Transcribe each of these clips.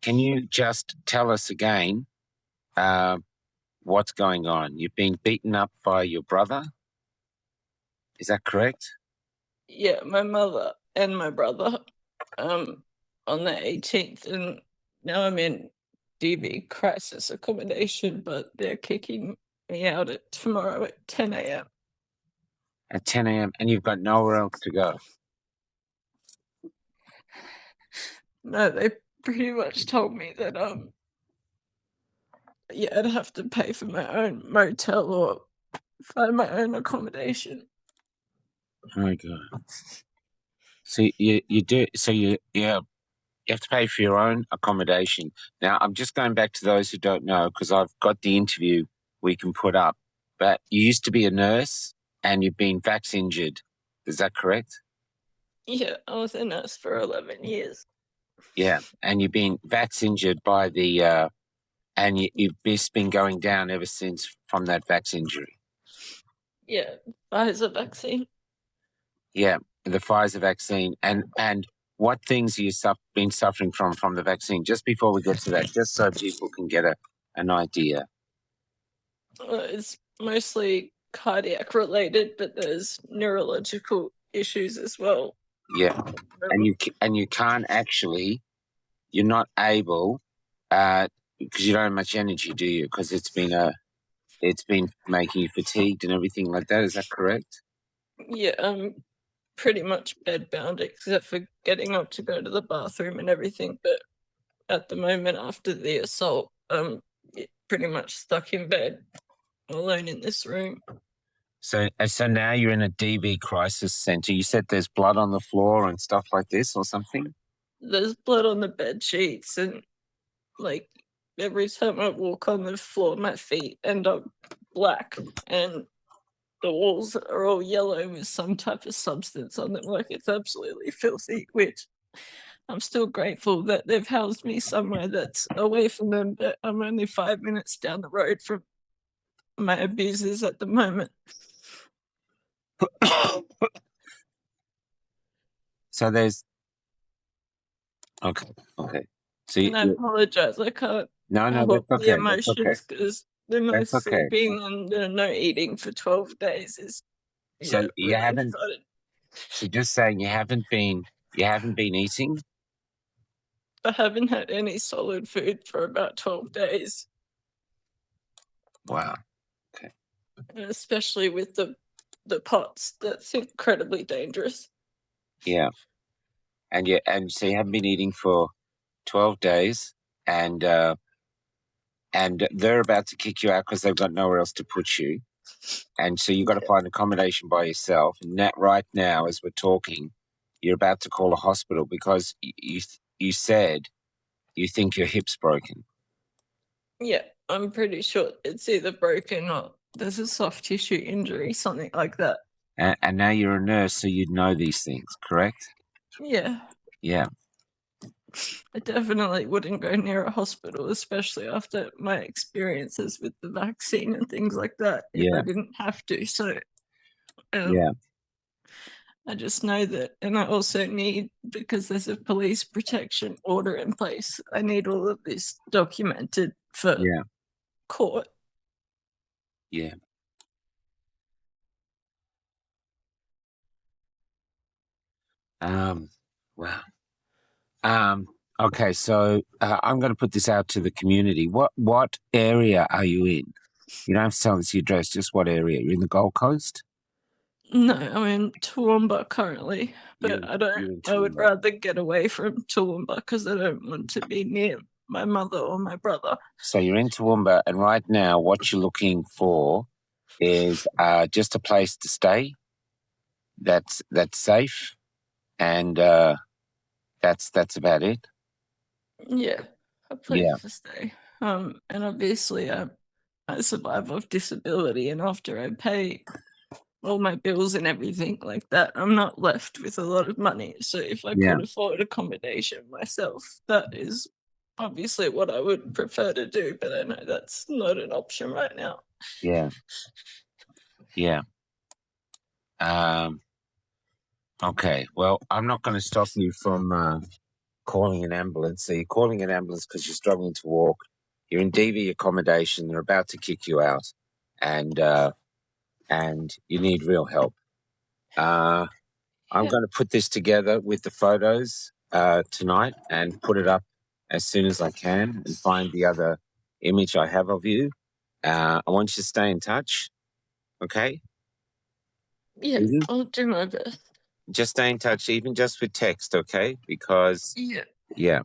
can you just tell us again what's going on? You've been beaten up by your brother? Is that correct? Yeah, my mother and my brother on the 18th, and now I'm in DV crisis accommodation, but they're kicking me out tomorrow at 10 a.m. At 10 a.m. and you've got nowhere else to go? No, they pretty much told me that yeah, I'd have to pay for my own motel or find my own accommodation. Oh my God. So you do, so you have to pay for your own accommodation. Now, I'm just going back to those who don't know, because I've got the interview we can put up. But you used to be a nurse and you've been vax injured. Is that correct? Yeah, I was a nurse for 11 years. Yeah. And you've been vax injured by the, and you've just been going down ever since from that vax injury. Yeah, Pfizer vaccine. Yeah. The Pfizer vaccine. And what things have you been suffering from the vaccine? Just before we get to that, just so people can get an idea. It's mostly cardiac related, but there's neurological issues as well. Yeah, and you can't actually. You're not able, because you don't have much energy, do you? Because it's been making you fatigued and everything like that. Is that correct? Yeah, I'm pretty much bedbound except for getting up to go to the bathroom and everything. But at the moment, after the assault, I'm pretty much stuck in bed, alone in this room. So now you're in a DV crisis center. You said there's blood on the floor and stuff like this, or something. There's blood on the bed sheets, and like every time I walk on the floor, my feet end up black, and the walls are all yellow with some type of substance on them. Like, it's absolutely filthy, which I'm still grateful that they've housed me somewhere that's away from them, but I'm only 5 minutes down the road from my abusers at the moment. So there's okay. So And I apologize. I can't help that's the okay. emotions because the no That's okay. sleeping and the no eating for 12 days is So you really haven't. started. So just saying you haven't been eating. I haven't had any solid food for about 12 days. Wow. Okay. Especially with the pots. That's incredibly dangerous. Yeah. And so you haven't been eating for 12 days, and they're about to kick you out because they've got nowhere else to put you, and so you've got to find accommodation by yourself. And that right now, as we're talking, you're about to call a hospital because you said you think your hip's broken. Yeah, I'm pretty sure it's either broken or there's a soft tissue injury, something like that. And now you're a nurse, so you'd know these things, correct? Yeah. Yeah. I definitely wouldn't go near a hospital, especially after my experiences with the vaccine and things like that, if I didn't have to. So, Yeah. I just know that, and I also need, because there's a police protection order in place, I need all of this documented for court. Yeah. Wow. Okay, so I'm going to put this out to the community. What area are you in? You don't have to tell us your address, just what area. You're in the Gold Coast? No, I'm in Toowoomba currently, but I would rather get away from Toowoomba because I don't want to be near my mother or my brother. So you're in Toowoomba, and right now what you're looking for is just a place to stay that's safe, and that's about it. Yeah, a place to stay. And obviously I survive off disability, and after I pay all my bills and everything like that, I'm not left with a lot of money. So if I could afford accommodation myself, that is obviously what I would prefer to do, but I know that's not an option right now. Yeah. Okay. Well, I'm not going to stop you from calling an ambulance. So you're calling an ambulance because you're struggling to walk. You're in DV accommodation. They're about to kick you out, and you need real help. I'm Yeah. going to put this together with the photos tonight and put it up as soon as I can and find the other image I have of you. I want you to stay in touch, okay? Yeah, Mhm. I'll do my best. Just stay in touch, even just with text, okay? Because, Yeah. yeah,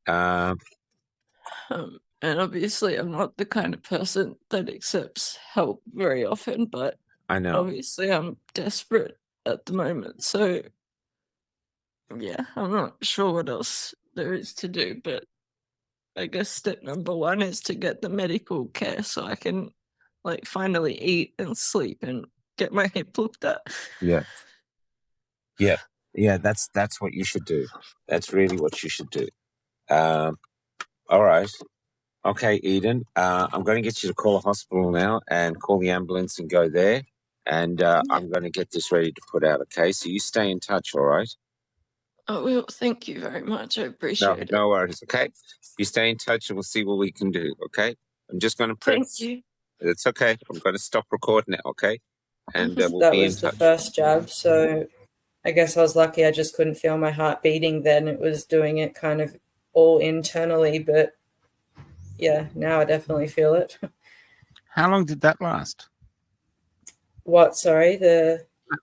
uh, And obviously, I'm not the kind of person that accepts help very often, but I know. obviously, I'm desperate at the moment. So, yeah, I'm not sure what else there is to do, but I guess step number one is to get the medical care so I can, like, finally eat and sleep and get my hip looked at. Yeah, yeah, yeah. That's what you should do. That's really what you should do. Um, all right. Okay, Eden. I'm going to get you to call a hospital now and call the ambulance and go there. And Yeah. I'm going to get this ready to put out. Okay, so you stay in touch. All right. Oh, well, thank you very much. I No, appreciate it. no worries. Okay, you stay in touch and we'll see what we can do. Okay. I'm just going to Thank press. you. It's okay. I'm going to stop recording now. Okay, and we'll That be in was the touch. first jab, so I guess I was lucky I just couldn't feel my heart beating then. It was doing it kind of all internally, but yeah, now I definitely feel it. How long did that last? What, sorry,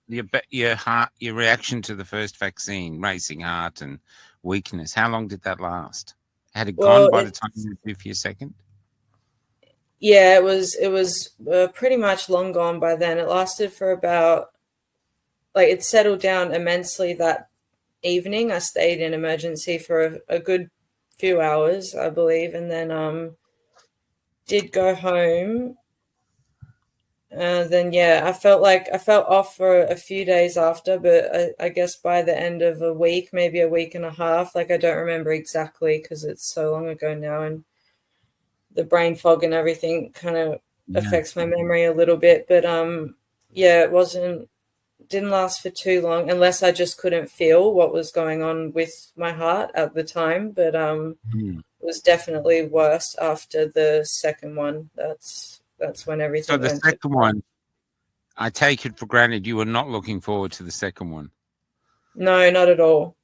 Your heart, your reaction to the first vaccine, racing heart and weakness. How long did that last? Had it well, gone by the time you were due for your second? yeah, it was pretty much long gone by then. It lasted for about, like, it settled down immensely that evening. I stayed in emergency for a good few hours, I believe, and then did go home. Then yeah, I felt off for a few days after, but I guess by the end of a week, maybe a week and a half, like I don't remember exactly because it's so long ago now, and the brain fog and everything kind of Yeah. affects my memory a little bit. But yeah, didn't last for too long unless I just couldn't feel what was going on with my heart at the time. But Mm. it was definitely worse after the second one. That's when So everything the went to second one, I take it for granted you were not looking forward to the second one. No, not at all.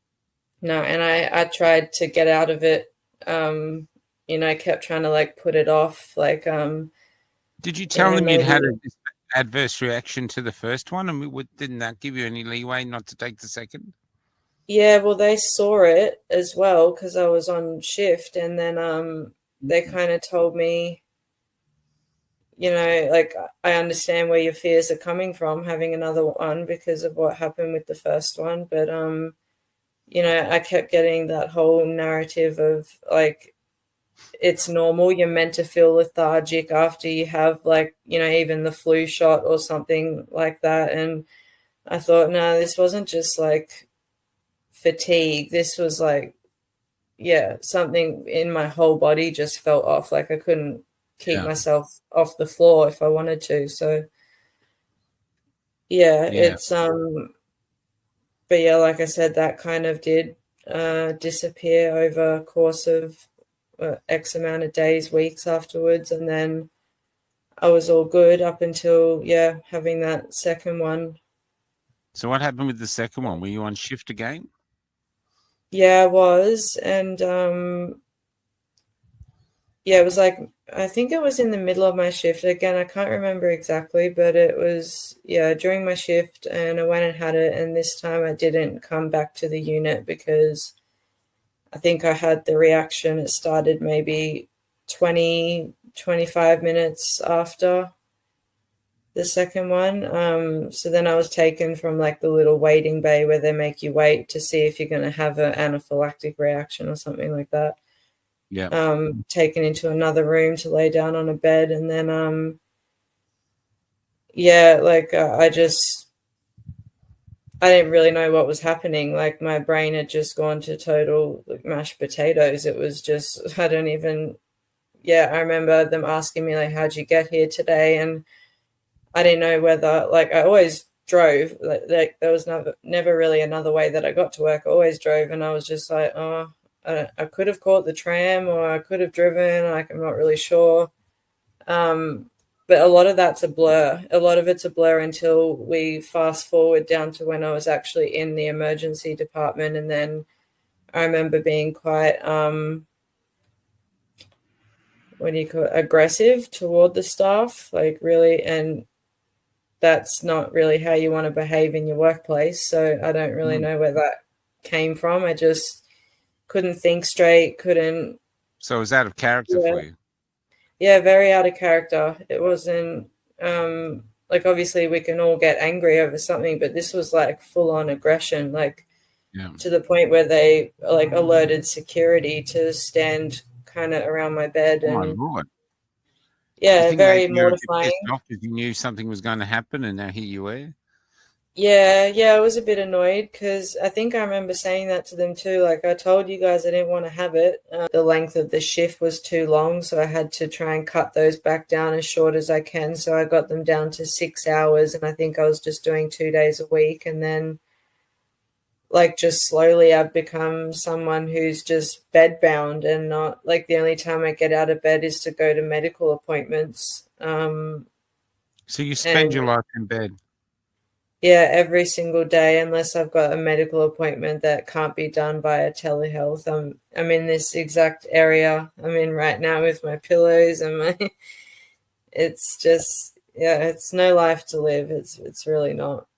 No, and I tried to get out of it. I kept trying to like put it off, like Did you tell them you'd maybe. had an adverse reaction to the first one, and didn't that give you any leeway not to take the second? Yeah, well, they saw it as well because I was on shift, and then they kind of told me, like, I understand where your fears are coming from having another one because of what happened with the first one, but I kept getting that whole narrative of like it's normal. You're meant to feel lethargic after you have, like, even the flu shot or something like that. And I thought, no, this wasn't just like fatigue. This was like, yeah, something in my whole body just felt off. Like I couldn't keep Yeah. myself off the floor if I wanted to. So yeah, Yeah. but yeah, like I said, that kind of did disappear over a course of X amount of days, weeks afterwards. And then I was all good up until, yeah, having that second one. So what happened with the second one? Were you on shift again? Yeah, I was. And yeah, it was like, I think it was in the middle of my shift. Again, I can't remember exactly, but it was, yeah, during my shift, and I went and had it. And this time I didn't come back to the unit because I think I had the reaction. It started maybe 20, 25 minutes after the second one. So then I was taken from like the little waiting bay where they make you wait to see if you're going to have an anaphylactic reaction or something like that. Yeah. Taken into another room to lay down on a bed. And then, yeah, like I didn't really know what was happening. Like my brain had just gone to total like, mashed potatoes. It was just, I don't even, yeah, I remember them asking me like, how'd you get here today? And I didn't know whether, like, I always drove, like there was never really another way that I got to work. I always drove, and I was just like, oh, I could have caught the tram or I could have driven. Like, I'm not really sure. But a lot of that's a blur. A lot of it's a blur until we fast forward down to when I was actually in the emergency department. And then I remember being quite, what do you call it, aggressive toward the staff, like really. And that's not really how you want to behave in your workplace. So I don't really know where that came from. I just couldn't think straight, couldn't. So it was out of character for you? Yeah, very out of character. It wasn't, like, obviously we can all get angry over something, but this was like full on aggression, like to the point where they like alerted security to stand kind of around my bed. Oh, And my Lord. yeah, You think very maybe you're a bit mortifying. pissed off because you knew something was going to happen and now here you were? Yeah, I was a bit annoyed because I think I remember saying that to them too. Like, I told you guys I didn't want to have it. The length of the shift was too long, so I had to try and cut those back down as short as I can. So I got them down to 6 hours, and I think I was just doing 2 days a week. And then, like, just slowly I've become someone who's just bedbound, and not like the only time I get out of bed is to go to medical appointments. So you spend your And life in bed? yeah, every single day, unless I've got a medical appointment that can't be done via telehealth. I'm in this exact area I'm in right now with my pillows and my. It's just, yeah, it's no life to live. It's really not.